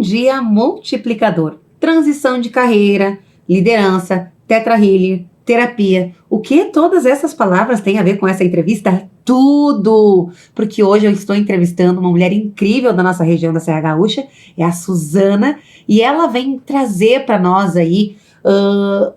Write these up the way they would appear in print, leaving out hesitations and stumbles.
dia multiplicador. Transição de carreira, liderança, Tetra Healer, terapia. O que todas essas palavras têm a ver com essa entrevista? Tudo! Porque hoje eu estou entrevistando uma mulher incrível da nossa região da Serra Gaúcha, é a Suzana, e ela vem trazer para nós aí,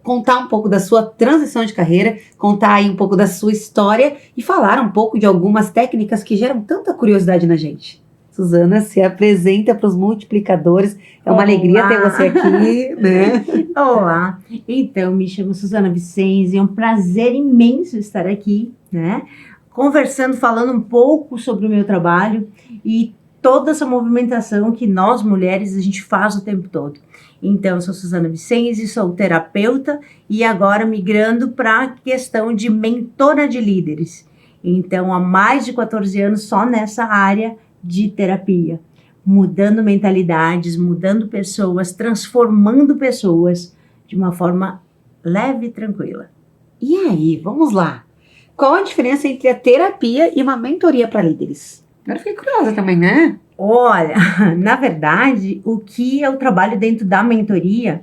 contar um pouco da sua transição de carreira, contar aí um pouco da sua história e falar um pouco de algumas técnicas que geram tanta curiosidade na gente. Suzana, se apresenta para os multiplicadores. É uma alegria ter você aqui, né? Olá, então me chamo Suzana Vicenzi, é um prazer imenso estar aqui, né? Conversando, falando um pouco sobre o meu trabalho e toda essa movimentação que nós mulheres a gente faz o tempo todo. Então, eu sou Suzana Vicenzi, sou terapeuta e agora migrando para a questão de mentora de líderes. Então, há mais de 14 anos só nessa área de terapia, mudando mentalidades, mudando pessoas, transformando pessoas de uma forma leve e tranquila. E aí, vamos lá. Qual a diferença entre a terapia e uma mentoria para líderes? Agora fiquei curiosa também, né? Olha, na verdade, o que eu trabalho dentro da mentoria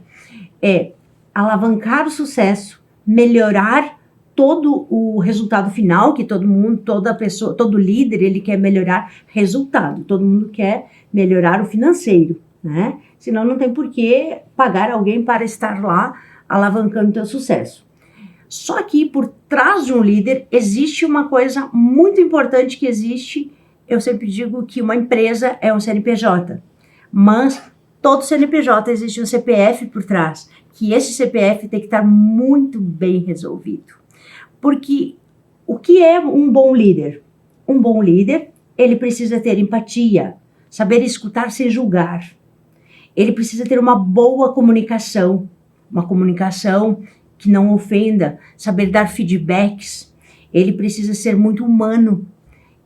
é alavancar o sucesso, melhorar todo o resultado final, que todo mundo, toda pessoa, todo líder, ele quer melhorar resultado. Todo mundo quer melhorar o financeiro, né? Senão não tem por que pagar alguém para estar lá alavancando o teu sucesso. Só que por trás de um líder existe uma coisa muito importante que existe. Eu sempre digo que uma empresa é um CNPJ, mas todo CNPJ existe um CPF por trás, que esse CPF tem que estar muito bem resolvido. Porque o que é um bom líder? Um bom líder, ele precisa ter empatia, saber escutar sem julgar. Ele precisa ter uma boa comunicação, uma comunicação que não ofenda, saber dar feedbacks. Ele precisa ser muito humano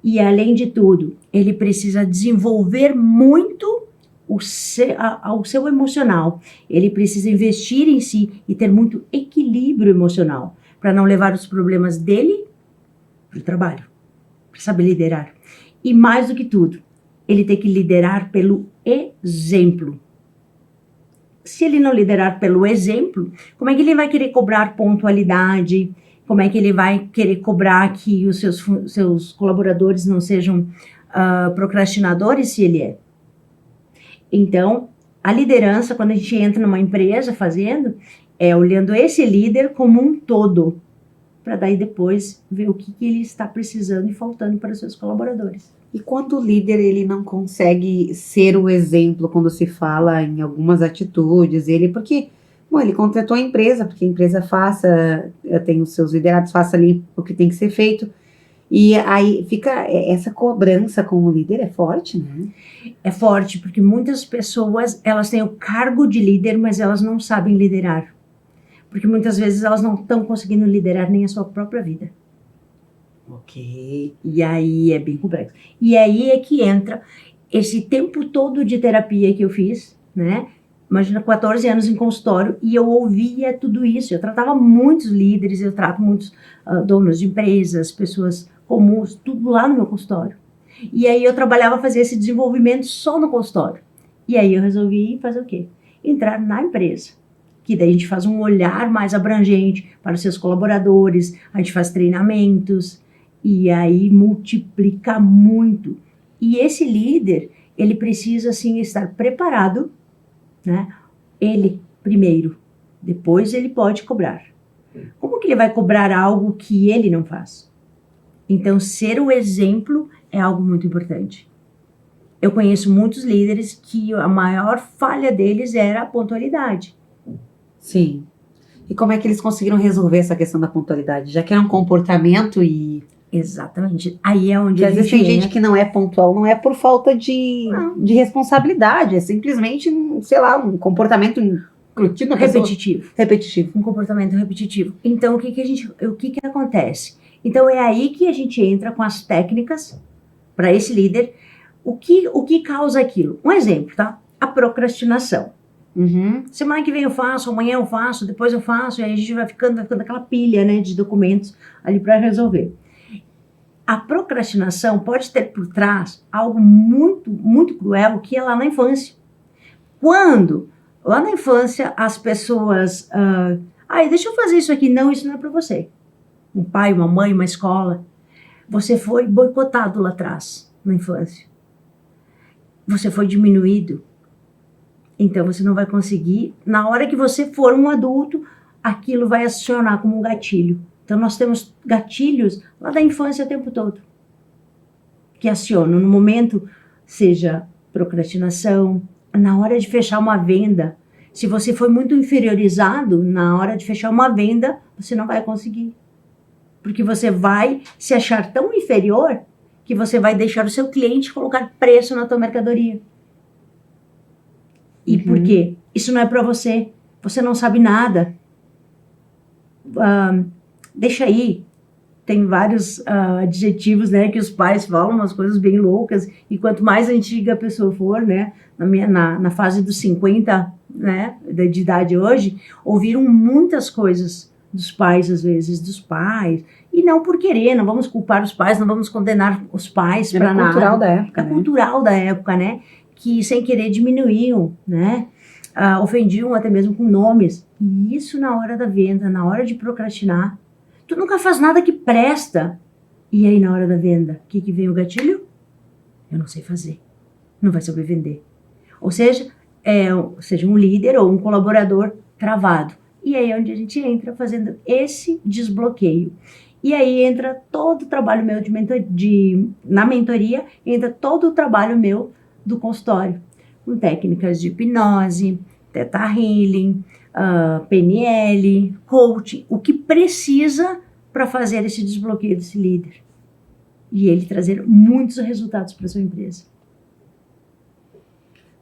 e, além de tudo, ele precisa desenvolver muito o seu emocional. Ele precisa investir em si e ter muito equilíbrio emocional, para não levar os problemas dele para o trabalho, para saber liderar. E mais do que tudo, ele tem que liderar pelo exemplo. Se ele não liderar pelo exemplo, como é que ele vai querer cobrar pontualidade? Como é que ele vai querer cobrar que os seus colaboradores não sejam procrastinadores, se ele é? Então, a liderança, quando a gente entra numa empresa fazendo, é olhando esse líder como um todo, para daí depois ver o que ele está precisando e faltando para os seus colaboradores. E quando o líder ele não consegue ser o exemplo quando se fala em algumas atitudes, porque ele contratou a empresa, porque a empresa tem os seus liderados, faça ali o que tem que ser feito, e aí fica essa cobrança com o líder, é forte, né? É forte, porque muitas pessoas, elas têm o cargo de líder, mas elas não sabem liderar. Porque muitas vezes elas não estão conseguindo liderar nem a sua própria vida. Ok. E aí é bem complexo. E aí é que entra esse tempo todo de terapia que eu fiz, né? Imagina, 14 anos em consultório, e eu ouvia tudo isso. Eu tratava muitos líderes, eu trato muitos donos de empresas, pessoas comuns, tudo lá no meu consultório. E aí eu trabalhava, fazia esse desenvolvimento só no consultório. E aí eu resolvi fazer o quê? Entrar na empresa. Que daí a gente faz um olhar mais abrangente para os seus colaboradores, a gente faz treinamentos, e aí multiplica muito. E esse líder, ele precisa, assim, estar preparado, né? Ele primeiro, depois ele pode cobrar. Como que ele vai cobrar algo que ele não faz? Então, ser o exemplo é algo muito importante. Eu conheço muitos líderes que a maior falha deles era a pontualidade. Sim. E como é que eles conseguiram resolver essa questão da pontualidade? Já que era um comportamento e... Exatamente. Aí é onde Porque às vezes tem gente que não é pontual, não é por falta de responsabilidade, é simplesmente, sei lá, um comportamento incutido na repetitivo. Repetitivo. Um comportamento repetitivo. Então, o que acontece? Então, é aí que a gente entra com as técnicas para esse líder. O que causa aquilo? Um exemplo, tá? A procrastinação. Semana que vem eu faço, amanhã eu faço, depois eu faço, e aí a gente vai ficando aquela pilha, né, de documentos ali para resolver. A procrastinação pode ter por trás algo muito, muito cruel que é lá na infância. Quando, lá na infância, as pessoas... deixa eu fazer isso aqui. Não, isso não é para você. Um pai, uma mãe, uma escola. Você foi boicotado lá atrás, na infância. Você foi diminuído. Então, você não vai conseguir. Na hora que você for um adulto, aquilo vai acionar como um gatilho. Então, nós temos gatilhos lá da infância o tempo todo. Que acionam no momento, seja procrastinação, na hora de fechar uma venda. Se você foi muito inferiorizado, na hora de fechar uma venda, você não vai conseguir. Porque você vai se achar tão inferior que você vai deixar o seu cliente colocar preço na tua mercadoria. E por quê? Isso não é para você. Você não sabe nada. Deixa aí. Tem vários adjetivos, né, que os pais falam, umas coisas bem loucas. E quanto mais antiga a pessoa for, né, na fase dos 50, né, de idade hoje, ouviram muitas coisas dos pais, às vezes, dos pais. E não por querer, não vamos culpar os pais, não vamos condenar os pais para nada. É cultural da época, né? Cultural da época, né? Que sem querer diminuíam, né? Ofendiam até mesmo com nomes. E isso na hora da venda, na hora de procrastinar. Tu nunca faz nada que presta. E aí na hora da venda, o que vem o gatilho? Eu não sei fazer. Não vai saber vender. Ou seja, seja um líder ou um colaborador travado. E aí é onde a gente entra fazendo esse desbloqueio. E aí entra todo o trabalho meu na mentoria, entra todo o trabalho meu do consultório, com técnicas de hipnose, Theta Healing, PNL, coaching, o que precisa para fazer esse desbloqueio desse líder. E ele trazer muitos resultados para sua empresa.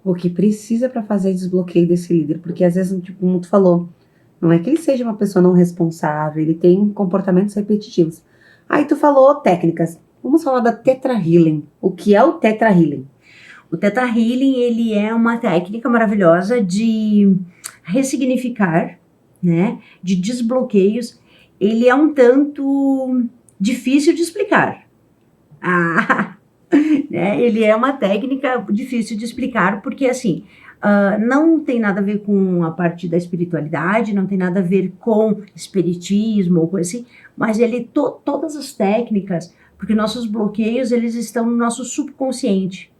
O que precisa para fazer desbloqueio desse líder, porque às vezes, tipo, como tu falou, não é que ele seja uma pessoa não responsável, ele tem comportamentos repetitivos. Aí tu falou técnicas. Vamos falar da Theta Healing. O que é o Theta Healing? O Theta Healing, ele é uma técnica maravilhosa de ressignificar, né, de desbloqueios. Ele é um tanto difícil de explicar. Né? Ele é uma técnica difícil de explicar, porque assim, não tem nada a ver com a parte da espiritualidade, não tem nada a ver com espiritismo ou coisa assim, mas todas as técnicas, porque nossos bloqueios, eles estão no nosso subconsciente.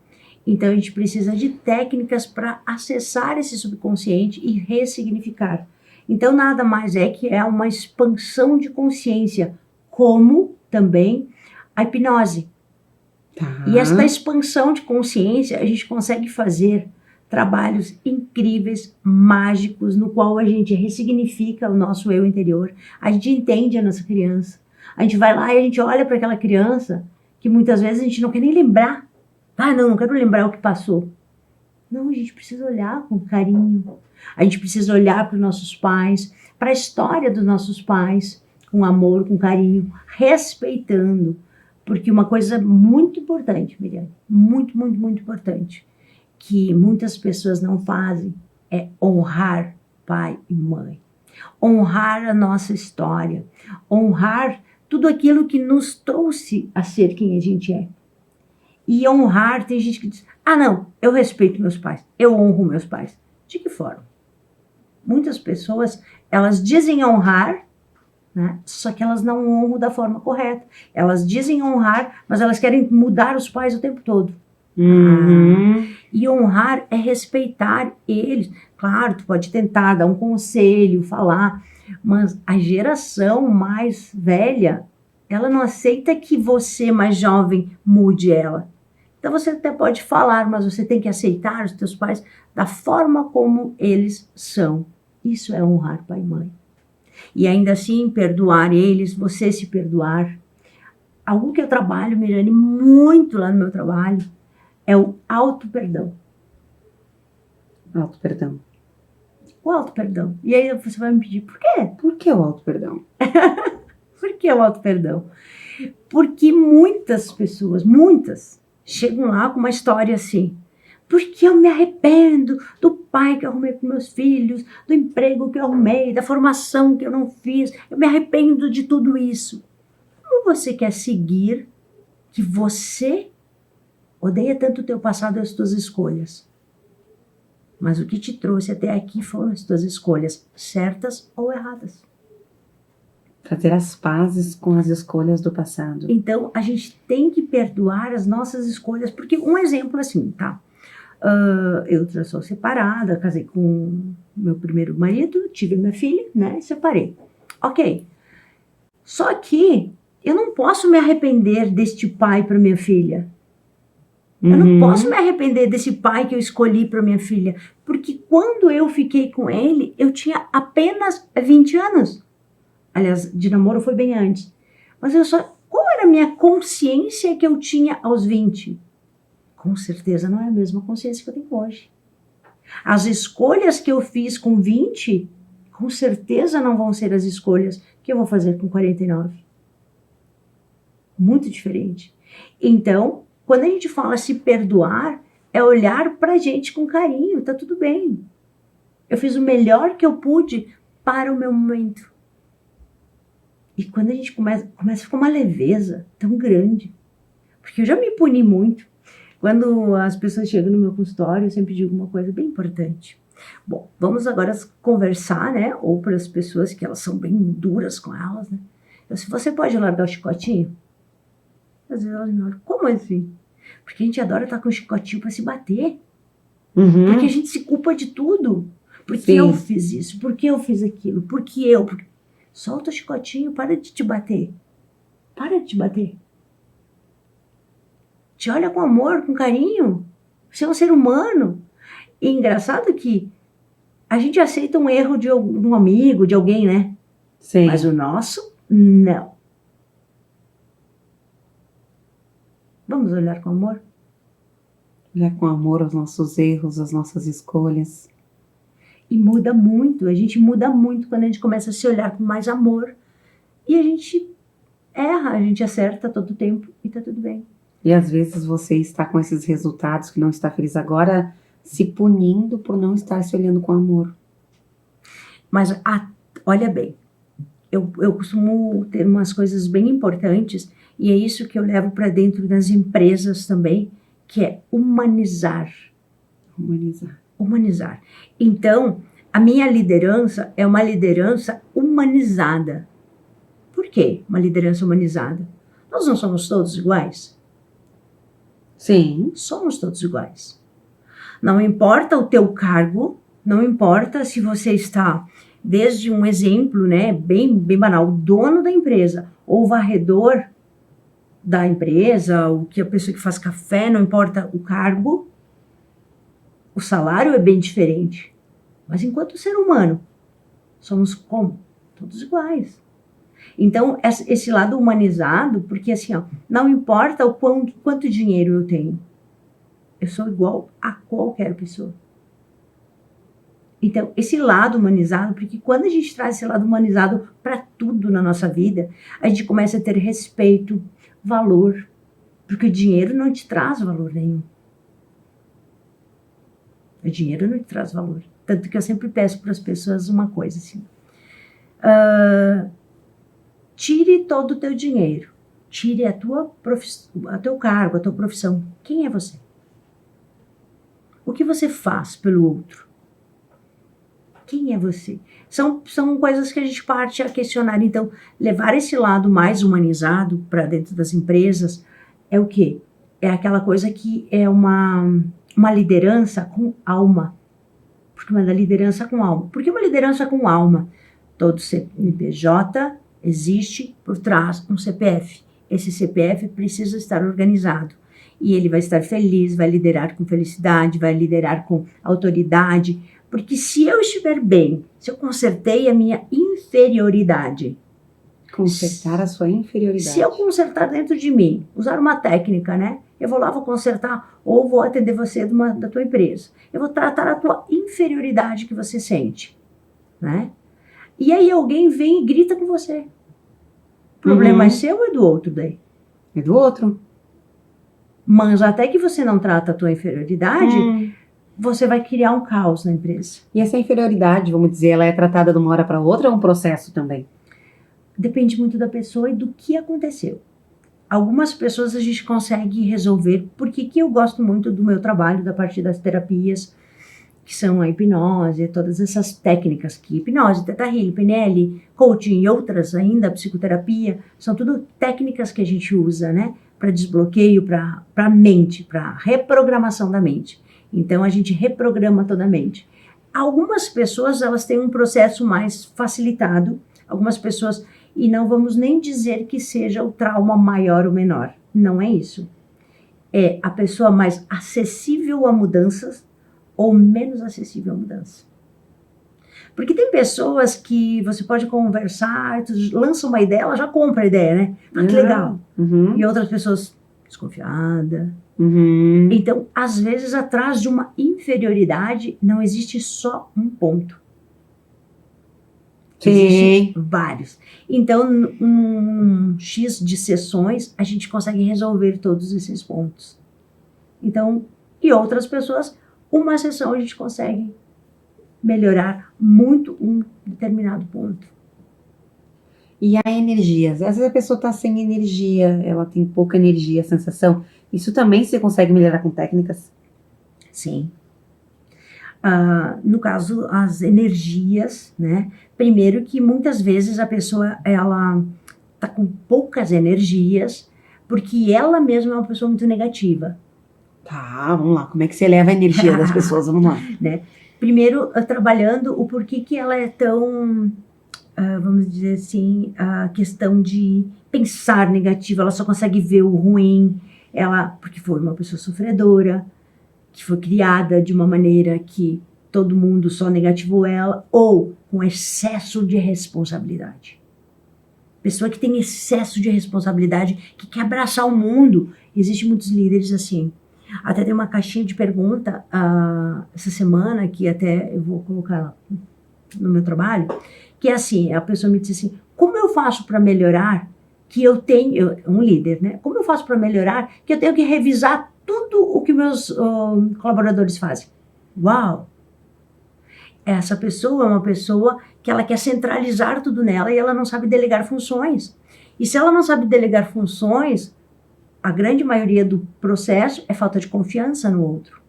Então, a gente precisa de técnicas para acessar esse subconsciente e ressignificar. Então, nada mais é que uma expansão de consciência, como também a hipnose. Tá. E esta expansão de consciência, a gente consegue fazer trabalhos incríveis, mágicos, no qual a gente ressignifica o nosso eu interior. A gente entende a nossa criança. A gente vai lá e a gente olha para aquela criança que muitas vezes a gente não quer nem lembrar. Não quero lembrar o que passou. Não, a gente precisa olhar com carinho. A gente precisa olhar para os nossos pais, para a história dos nossos pais, com amor, com carinho, respeitando. Porque uma coisa muito importante, Miriam, muito, muito, muito importante, que muitas pessoas não fazem, é honrar pai e mãe. Honrar a nossa história. Honrar tudo aquilo que nos trouxe a ser quem a gente é. E honrar, tem gente que diz, não, eu respeito meus pais, eu honro meus pais. De que forma? Muitas pessoas, elas dizem honrar, né, só que elas não honram da forma correta. Elas dizem honrar, mas elas querem mudar os pais o tempo todo. E honrar é respeitar eles. Claro, tu pode tentar dar um conselho, falar, mas a geração mais velha, ela não aceita que você, mais jovem, mude ela. Então você até pode falar, mas você tem que aceitar os teus pais da forma como eles são. Isso é honrar pai e mãe. E ainda assim, perdoar eles, você se perdoar. Algo que eu trabalho, Mirane, muito lá no meu trabalho, é o auto-perdão. Auto-perdão. O auto-perdão. E aí você vai me pedir, por quê? Por que o auto-perdão? Por que o auto-perdão? Porque muitas pessoas, chegam lá com uma história assim. Porque eu me arrependo do pai que eu arrumei para meus filhos, do emprego que eu arrumei, da formação que eu não fiz. Eu me arrependo de tudo isso. Como você quer seguir que você odeia tanto o teu passado e as tuas escolhas? Mas o que te trouxe até aqui foram as tuas escolhas, certas ou erradas. Fazer as pazes com as escolhas do passado. Então, a gente tem que perdoar as nossas escolhas, porque um exemplo assim, tá? Eu já sou separada, casei com meu primeiro marido, tive minha filha, né? Separei. Ok. Só que eu não posso me arrepender deste pai para minha filha. Eu não posso me arrepender desse pai que eu escolhi para minha filha, porque quando eu fiquei com ele, eu tinha apenas 20 anos. Aliás, de namoro foi bem antes. Mas qual era a minha consciência que eu tinha aos 20? Com certeza não é a mesma consciência que eu tenho hoje. As escolhas que eu fiz com 20, com certeza não vão ser as escolhas que eu vou fazer com 49. Muito diferente. Então, quando a gente fala se perdoar, é olhar pra gente com carinho, tá tudo bem. Eu fiz o melhor que eu pude para o meu momento. E quando a gente começa a ficar uma leveza tão grande. Porque eu já me puni muito. Quando as pessoas chegam no meu consultório, eu sempre digo uma coisa bem importante. Bom, vamos agora conversar, né? Ou para as pessoas que elas são bem duras com elas, né? Se você pode largar o chicotinho? Às vezes elas me olham, como assim? Porque a gente adora estar com o chicotinho para se bater. Porque a gente se culpa de tudo. Porque eu fiz isso, porque eu fiz aquilo, porque solta o chicotinho, para de te bater. Para de te bater. Te olha com amor, com carinho. Você é um ser humano. E engraçado que a gente aceita um erro de um amigo, de alguém, né? Sim. Mas o nosso, não. Vamos olhar com amor? Olhar com amor os nossos erros, as nossas escolhas. E muda muito, a gente muda muito quando a gente começa a se olhar com mais amor. E a gente erra, a gente acerta todo o tempo e tá tudo bem. E às vezes você está com esses resultados que não está feliz agora, se punindo por não estar se olhando com amor. Mas olha bem, eu costumo ter umas coisas bem importantes, e é isso que eu levo para dentro das empresas também, que é humanizar. Humanizar. Então, a minha liderança é uma liderança humanizada. Por quê uma liderança humanizada? Nós não somos todos iguais? Sim. Somos todos iguais. Não importa o teu cargo, não importa se você está, desde um exemplo, né, bem banal, o dono da empresa ou o varredor da empresa, ou que a pessoa que faz café, não importa o cargo, o salário é bem diferente. Mas enquanto ser humano, somos como? Todos iguais. Então, esse lado humanizado, porque assim, ó, não importa quanto dinheiro eu tenho, eu sou igual a qualquer pessoa. Então, esse lado humanizado, porque quando a gente traz esse lado humanizado para tudo na nossa vida, a gente começa a ter respeito, valor, porque o dinheiro não te traz valor nenhum. O dinheiro não te traz valor. Tanto que eu sempre peço para as pessoas uma coisa assim. Tire todo o teu dinheiro. Tire a teu cargo, a tua profissão. Quem é você? O que você faz pelo outro? Quem é você? São coisas que a gente parte a questionar. Então, levar esse lado mais humanizado para dentro das empresas é o quê? É aquela coisa que é uma liderança com alma. Porque uma liderança com alma. Por que uma liderança com alma? Todo CNPJ existe por trás um CPF. Esse CPF precisa estar organizado. E ele vai estar feliz, vai liderar com felicidade, vai liderar com autoridade. Porque se eu estiver bem, se eu consertei a minha inferioridade. Consertar a sua inferioridade. Se eu consertar dentro de mim, usar uma técnica, né? Eu vou lá, vou consertar, ou vou atender você da tua empresa. Eu vou tratar a tua inferioridade que você sente, né? E aí alguém vem e grita com você. O problema é seu ou é do outro daí? É do outro. Mas até que você não trata a tua inferioridade, você vai criar um caos na empresa. E essa inferioridade, vamos dizer, ela é tratada de uma hora para outra ou é um processo também? Depende muito da pessoa e do que aconteceu. Algumas pessoas a gente consegue resolver, porque que eu gosto muito do meu trabalho, da parte das terapias, que são a hipnose, todas essas técnicas que hipnose, Theta Healing, PNL, coaching e outras ainda, psicoterapia, são tudo técnicas que a gente usa, né, para desbloqueio, para a mente, para reprogramação da mente. Então a gente reprograma toda a mente. Algumas pessoas, elas têm um processo mais facilitado, algumas pessoas, e não vamos nem dizer que seja o trauma maior ou menor, não é isso. É a pessoa mais acessível a mudanças ou menos acessível à mudança. Porque tem pessoas que você pode conversar, tu lança uma ideia, ela já compra a ideia, né? Ah, que legal. Uhum. E outras pessoas desconfiada. Uhum. Então, às vezes, atrás de uma inferioridade, não existe só um ponto. Existem vários. Então, num X de sessões, a gente consegue resolver todos esses pontos. Então, e outras pessoas, uma sessão a gente consegue melhorar muito um determinado ponto. E a energia? Às vezes a pessoa está sem energia, ela tem pouca energia, sensação. Isso também você consegue melhorar com técnicas? Sim. No caso, as energias, né? Primeiro que muitas vezes a pessoa, ela tá com poucas energias, porque ela mesma é uma pessoa muito negativa. Tá, vamos lá. Como é que você eleva a energia das pessoas? Vamos lá. Né? Primeiro, trabalhando o porquê que ela é tão, vamos dizer assim, a questão de pensar negativo, ela só consegue ver o ruim, porque foi uma pessoa sofredora, que foi criada de uma maneira que todo mundo só negativou ela, ou com excesso de responsabilidade. Pessoa que tem excesso de responsabilidade, que quer abraçar o mundo. Existem muitos líderes assim. Até tem uma caixinha de pergunta essa semana, que até eu vou colocar no meu trabalho, que é assim, a pessoa me disse assim, como eu faço para melhorar que eu tenho, um líder, né? Como eu faço para melhorar que eu tenho que revisar tudo o que meus colaboradores fazem? Uau! Essa pessoa é uma pessoa que ela quer centralizar tudo nela e ela não sabe delegar funções. E se ela não sabe delegar funções, a grande maioria do processo é falta de confiança no outro.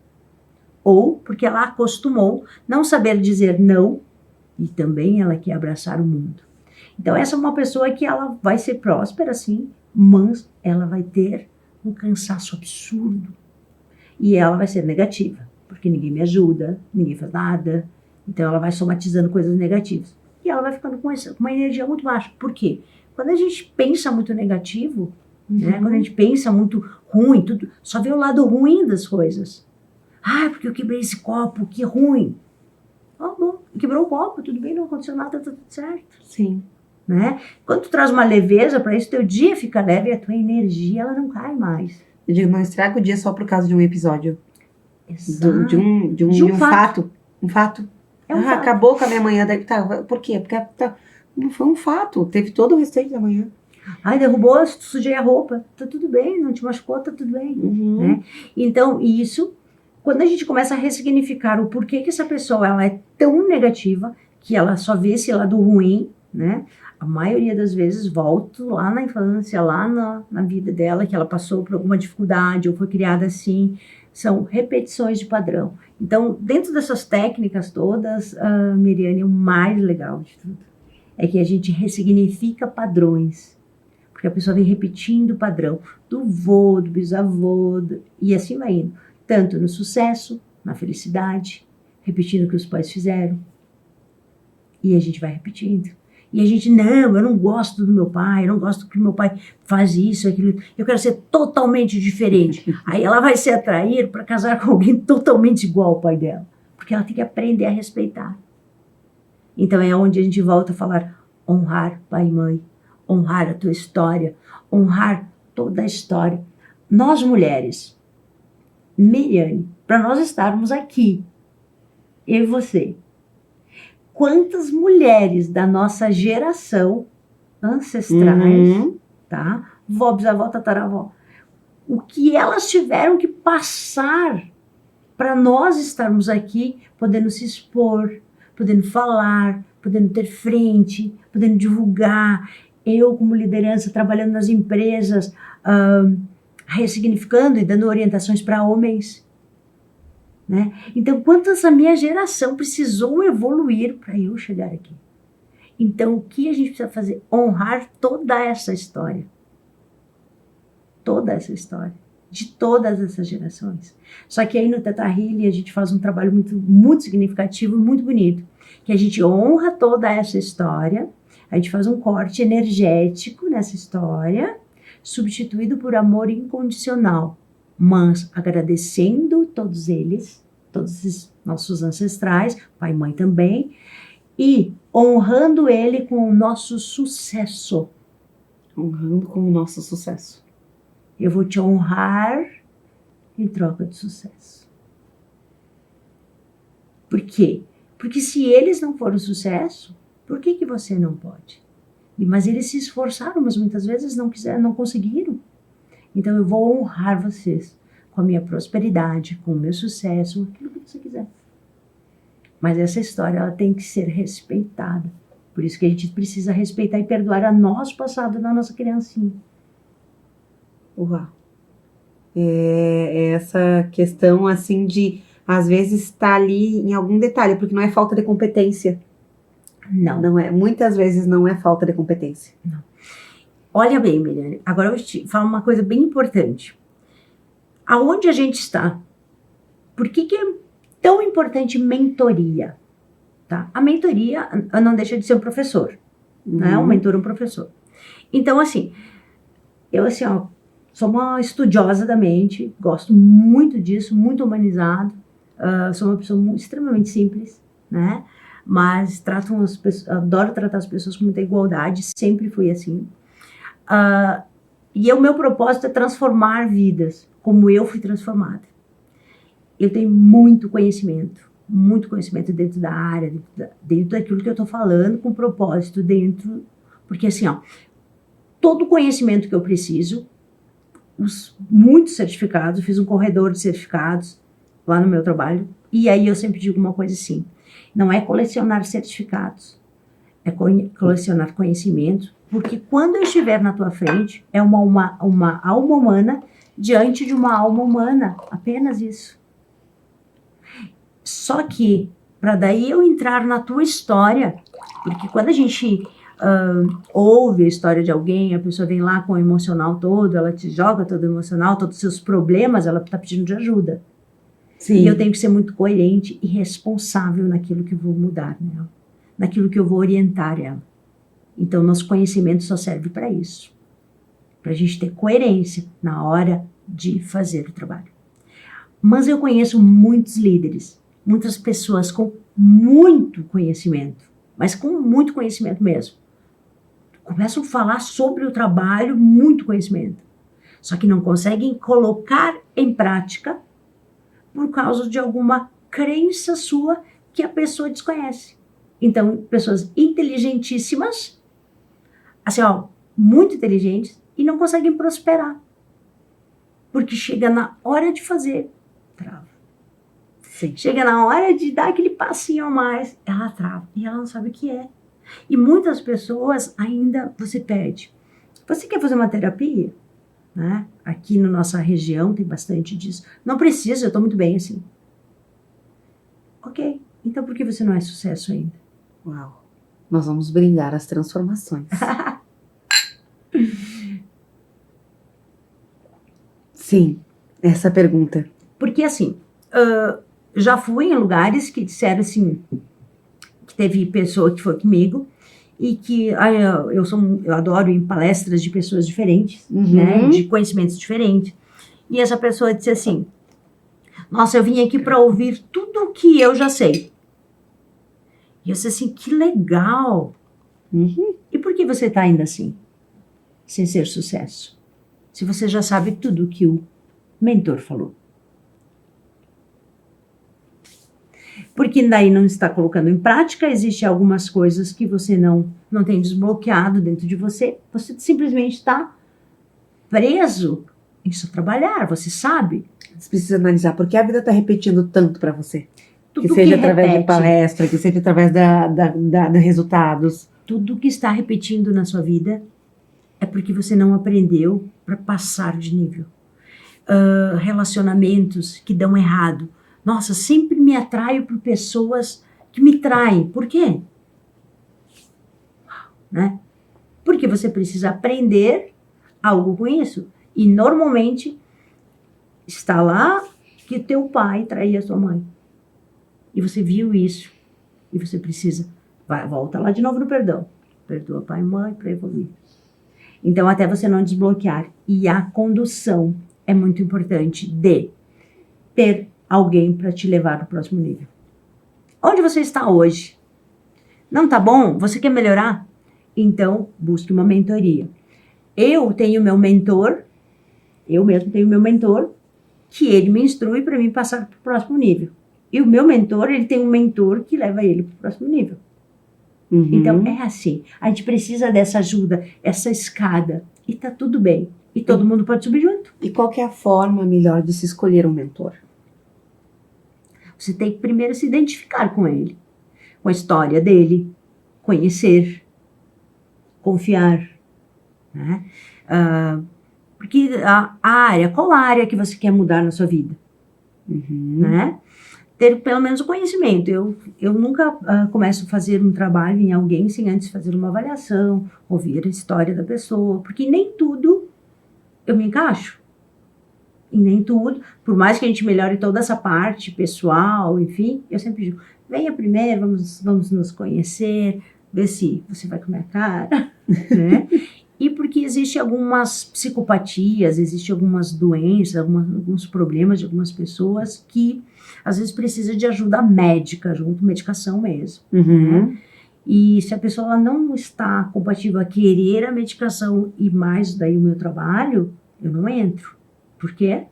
Ou porque ela acostumou não saber dizer não e também ela quer abraçar o mundo. Então essa é uma pessoa que ela vai ser próspera, sim, mas ela vai ter um cansaço absurdo. E ela vai ser negativa, porque ninguém me ajuda, ninguém faz nada. Então ela vai somatizando coisas negativas. E ela vai ficando com uma energia muito baixa. Por quê? Quando a gente pensa muito negativo, né, quando a gente pensa muito ruim, tudo, só vê o lado ruim das coisas. Ah, porque eu quebrei esse copo, que ruim. Bom, quebrou o copo, tudo bem, não aconteceu nada, tá tudo certo. Sim. Né? Quando tu traz uma leveza para isso, teu dia fica leve e a tua energia ela não cai mais. Eu digo, não estraga o dia só por causa de um episódio. Exato. De um fato. Um fato. É um fato. Acabou com a minha manhã. Por quê? Porque não foi um fato. Teve todo o restante da manhã. Ai, derrubou, sujei a roupa. Tá tudo bem, não te machucou, tá tudo bem. Uhum. Né? Então, isso, quando a gente começa a ressignificar o porquê que essa pessoa ela é tão negativa, que ela só vê esse lado ruim, né? A maioria das vezes volto lá na infância, lá na vida dela, que ela passou por alguma dificuldade ou foi criada assim. São repetições de padrão. Então, dentro dessas técnicas todas, Miriane, o mais legal de tudo é que a gente ressignifica padrões. Porque a pessoa vem repetindo o padrão do vô, do bisavô, e assim vai indo. Tanto no sucesso, na felicidade, repetindo o que os pais fizeram. E a gente vai repetindo. E a gente, não, eu não gosto do meu pai, eu não gosto que meu pai faz isso, aquilo, eu quero ser totalmente diferente. Aí ela vai se atrair para casar com alguém totalmente igual ao pai dela. Porque ela tem que aprender a respeitar. Então é onde a gente volta a falar, honrar pai e mãe, honrar a tua história, honrar toda a história. Nós mulheres, Miriane, para nós estarmos aqui, eu e você, quantas mulheres da nossa geração ancestrais, tá? Vó, bisavó, tataravó, o que elas tiveram que passar para nós estarmos aqui, podendo se expor, podendo falar, podendo ter frente, podendo divulgar. Eu, como liderança, trabalhando nas empresas, ressignificando e dando orientações para homens. né? Então, quantas a minha geração precisou evoluir para eu chegar aqui? Então, o que a gente precisa fazer? Honrar toda essa história. Toda essa história. De todas essas gerações. Só que aí no Theta Healing a gente faz um trabalho muito significativo, muito bonito. Que a gente honra toda essa história, a gente faz um corte energético nessa história, substituído por amor incondicional. Mas agradecendo todos eles, todos esses nossos ancestrais, pai e mãe também, e honrando ele com o nosso sucesso. Honrando com o nosso sucesso. Eu vou te honrar em troca de sucesso. Por quê? Porque se eles não foram sucesso, por que você não pode? Mas eles se esforçaram, mas muitas vezes não conseguiram. Então eu vou honrar vocês com a minha prosperidade, com o meu sucesso, aquilo que você quiser. Mas essa história ela tem que ser respeitada. Por isso que a gente precisa respeitar e perdoar a nosso passado da nossa criancinha. Uau. É essa questão assim de, às vezes, estar ali em algum detalhe, porque não é falta de competência. Não é. Muitas vezes não é falta de competência. Não. Olha bem, Miriane, agora eu te falo uma coisa bem importante. Aonde a gente está? Por que é tão importante mentoria? Tá? A mentoria não deixa de ser um professor. Né? Um mentor é um professor. Então, assim, eu assim, ó, sou uma estudiosa da mente, gosto muito disso, muito humanizado. Sou uma pessoa extremamente simples, né? Mas adoro tratar as pessoas com muita igualdade, sempre fui assim. E o meu propósito é transformar vidas, como eu fui transformada. Eu tenho muito conhecimento dentro da área, dentro daquilo que eu estou falando, com propósito dentro. Porque assim, ó, todo o conhecimento que eu preciso, muitos certificados, fiz um corredor de certificados lá no meu trabalho, e aí eu sempre digo uma coisa assim, não é colecionar certificados, é colecionar conhecimento, porque quando eu estiver na tua frente, é uma alma humana diante de uma alma humana, apenas isso. Só que, para daí eu entrar na tua história, porque quando a gente ouve a história de alguém, a pessoa vem lá com o emocional todo, ela te joga todo o emocional, todos os seus problemas, ela está pedindo de ajuda. Sim. E eu tenho que ser muito coerente e responsável naquilo que eu vou mudar nela, naquilo que eu vou orientar ela. Então, nosso conhecimento só serve para isso, para a gente ter coerência na hora de fazer o trabalho. Mas eu conheço muitos líderes, muitas pessoas com muito conhecimento, mas com muito conhecimento mesmo. Começam a falar sobre o trabalho, muito conhecimento. Só que não conseguem colocar em prática por causa de alguma crença sua que a pessoa desconhece. Então, pessoas inteligentíssimas, assim, ó, muito inteligentes, e não conseguem prosperar. Porque chega na hora de fazer, trava. Sim. Chega na hora de dar aquele passinho a mais, ela trava. E ela não sabe o que é. E muitas pessoas ainda você pede. Você quer fazer uma terapia? Né? Aqui na nossa região tem bastante disso. Não precisa, eu estou muito bem assim. Ok, então por que você não é sucesso ainda? Uau, nós vamos brindar as transformações. Sim, essa pergunta. Porque assim, já fui em lugares que disseram assim, que teve pessoa que foi comigo, e que eu adoro ir em palestras de pessoas diferentes, né, de conhecimentos diferentes. E essa pessoa disse assim, nossa, eu vim aqui para ouvir tudo o que eu já sei. E eu disse assim, que legal. E por que você está ainda assim, sem ser sucesso? Se você já sabe tudo o que o mentor falou. Porque daí não está colocando em prática, existem algumas coisas que você não tem desbloqueado dentro de você, você simplesmente está preso em seu trabalhar, você sabe. Você precisa analisar por que a vida está repetindo tanto para você. Tudo que seja através de palestra, que seja através de resultados. Tudo que está repetindo na sua vida é porque você não aprendeu para passar de nível. Relacionamentos que dão errado. Nossa, sempre me atraio por pessoas que me traem. Por quê? Né? Porque você precisa aprender algo com isso. E normalmente está lá que teu pai traía sua mãe. E você viu isso. E você precisa, volta lá de novo no perdão. Perdoa pai e mãe para evoluir. Então, até você não desbloquear. E a condução é muito importante de ter alguém para te levar ao próximo nível. Onde você está hoje? Não tá bom? Você quer melhorar? Então, busque uma mentoria. Eu tenho meu mentor, eu mesmo tenho meu mentor, que ele me instrui para mim passar para o próximo nível. E o meu mentor, ele tem um mentor que leva ele para o próximo nível. Uhum. Então, é assim. A gente precisa dessa ajuda, essa escada. E tá tudo bem. E todo mundo pode subir junto. E qual que é a forma melhor de se escolher um mentor? Você tem que primeiro se identificar com ele. Com a história dele. Conhecer. Confiar. Né? Porque qual a área que você quer mudar na sua vida? Uhum. Né? Ter pelo menos o conhecimento. Eu nunca começo a fazer um trabalho em alguém sem antes fazer uma avaliação, ouvir a história da pessoa, porque nem tudo eu me encaixo. E nem tudo, por mais que a gente melhore toda essa parte pessoal, enfim, eu sempre digo, venha primeiro, vamos nos conhecer, ver se você vai comer a cara, né? E porque existem algumas psicopatias, existem algumas doenças, alguns problemas de algumas pessoas que às vezes precisa de ajuda médica, junto medicação mesmo. Uhum. Né? E se a pessoa ela não está compatível a querer a medicação e mais daí o meu trabalho, eu não entro. Por quê?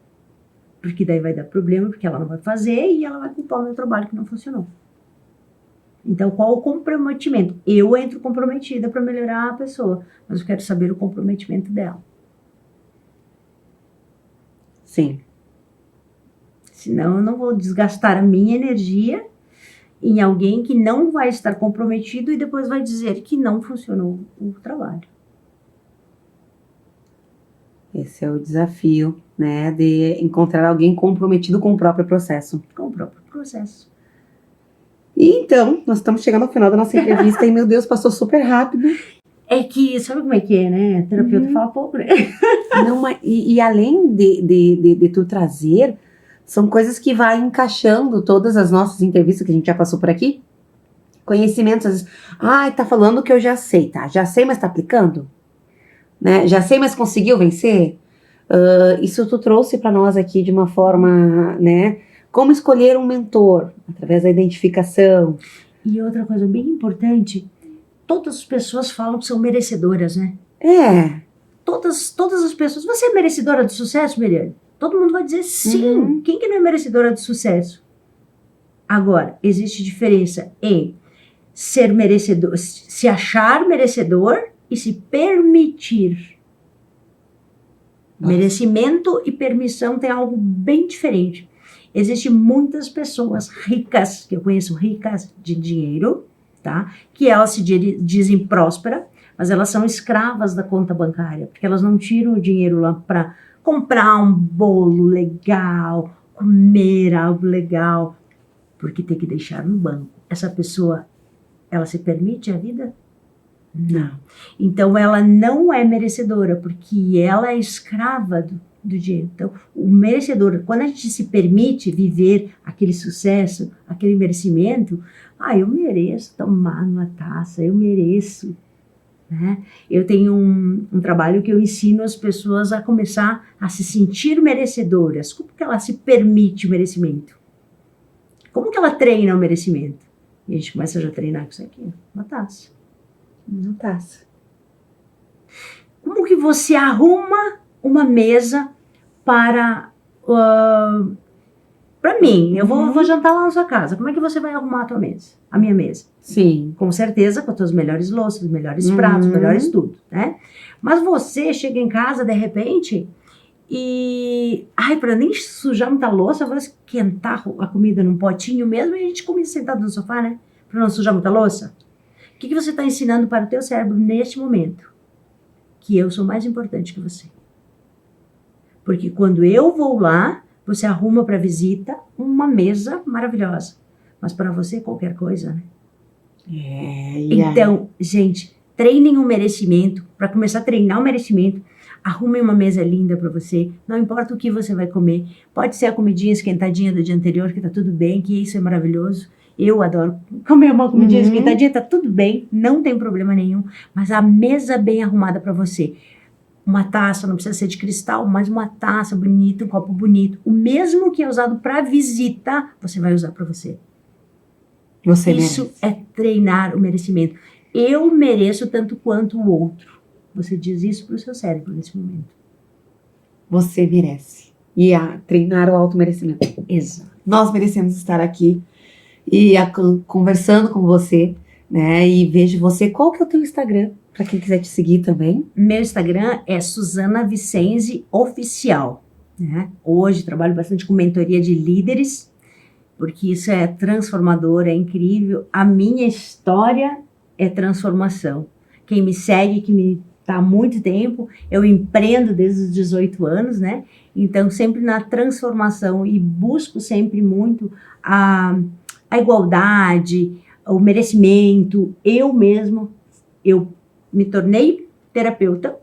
Porque daí vai dar problema, porque ela não vai fazer e ela vai culpar o meu trabalho que não funcionou. Então, qual o comprometimento? Eu entro comprometida para melhorar a pessoa, mas eu quero saber o comprometimento dela. Sim. Senão, eu não vou desgastar a minha energia em alguém que não vai estar comprometido e depois vai dizer que não funcionou o trabalho. Esse é o desafio, né? De encontrar alguém comprometido com o próprio processo. Com o próprio processo. E então, nós estamos chegando ao final da nossa entrevista e, meu Deus, passou super rápido. É que, sabe como é que é, né? A terapeuta fala pouco, né? Não, e além de tu trazer, são coisas que vai encaixando todas as nossas entrevistas que a gente já passou por aqui. Conhecimentos, às vezes, tá falando que eu já sei, tá? Já sei, mas tá aplicando? Né? Já sei, mas conseguiu vencer? Isso tu trouxe para nós aqui de uma forma, né? Como escolher um mentor, através da identificação. E outra coisa bem importante, todas as pessoas falam que são merecedoras, né? Todas as pessoas. Você é merecedora de sucesso, Miriane? Todo mundo vai dizer sim. Uhum. Quem que não é merecedora de sucesso? Agora, existe diferença em ser merecedor, se achar merecedor e se permitir. Nossa. Merecimento e permissão tem algo bem diferente. Existem muitas pessoas ricas, que eu conheço ricas de dinheiro, tá? Que elas se dizem prósperas, mas elas são escravas da conta bancária, porque elas não tiram o dinheiro lá para comprar um bolo legal, comer algo legal, porque tem que deixar no banco. Essa pessoa, ela se permite a vida? Não. Então, ela não é merecedora, porque ela é escrava do dinheiro. Então, o merecedor, quando a gente se permite viver aquele sucesso, aquele merecimento, eu mereço tomar uma taça, eu mereço. Né? Eu tenho um trabalho que eu ensino as pessoas a começar a se sentir merecedoras. Como que ela se permite o merecimento? Como que ela treina o merecimento? E a gente começa já a treinar com isso aqui, uma taça. Uma taça. Como que você arruma uma mesa para mim? Eu vou jantar lá na sua casa. Como é que você vai arrumar a tua mesa? A minha mesa? Sim. Com certeza, com as tuas melhores louças, os melhores pratos, melhores tudo, né? Mas você chega em casa, de repente, e... para nem sujar muita louça, eu vou esquentar a comida num potinho mesmo e a gente come sentado no sofá, né? Para não sujar muita louça. O que você está ensinando para o teu cérebro neste momento? Que eu sou mais importante que você. Porque quando eu vou lá, você arruma para visita uma mesa maravilhosa. Mas para você, qualquer coisa, né? Então, gente, treinem o merecimento. Para começar a treinar o merecimento, arrumem uma mesa linda para você. Não importa o que você vai comer. Pode ser a comidinha esquentadinha do dia anterior, que tá tudo bem, que isso é maravilhoso. Eu adoro comer uma comidinha esquentadinha, tá tudo bem, não tem problema nenhum. Mas a mesa bem arrumada para você. Uma taça, não precisa ser de cristal, mas uma taça bonita, um copo bonito. O mesmo que é usado para visita, você vai usar para você. Isso é treinar o merecimento. Eu mereço tanto quanto o outro. Você diz isso para o seu cérebro nesse momento. Você merece. E treinar o auto-merecimento. Exato. Nós merecemos estar aqui e conversando com você, né? E vejo você. Qual que é o teu Instagram? Para quem quiser te seguir também. Meu Instagram é Suzana Vicenzi Oficial. Né? Hoje trabalho bastante com mentoria de líderes, porque isso é transformador, é incrível. A minha história é transformação. Quem me segue, que me tá há muito tempo, eu empreendo desde os 18 anos, né? Então, sempre na transformação e busco sempre muito a igualdade, o merecimento. Eu me tornei terapeuta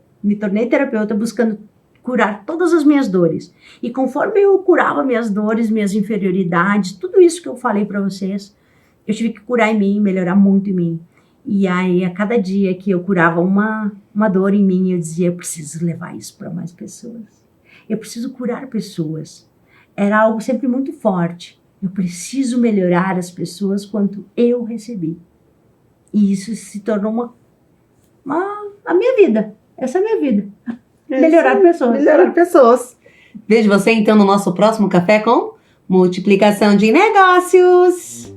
buscando curar todas as minhas dores. E conforme eu curava minhas dores, minhas inferioridades, tudo isso que eu falei para vocês, eu tive que curar em mim, melhorar muito em mim. E aí, a cada dia que eu curava uma dor em mim, eu dizia, eu preciso levar isso para mais pessoas. Eu preciso curar pessoas. Era algo sempre muito forte. Eu preciso melhorar as pessoas quanto eu recebi. E isso se tornou a minha vida. Essa é a minha vida. Melhorar pessoas. Melhorar pessoas. Vejo você então no nosso próximo Café com Multiplicação de Negócios.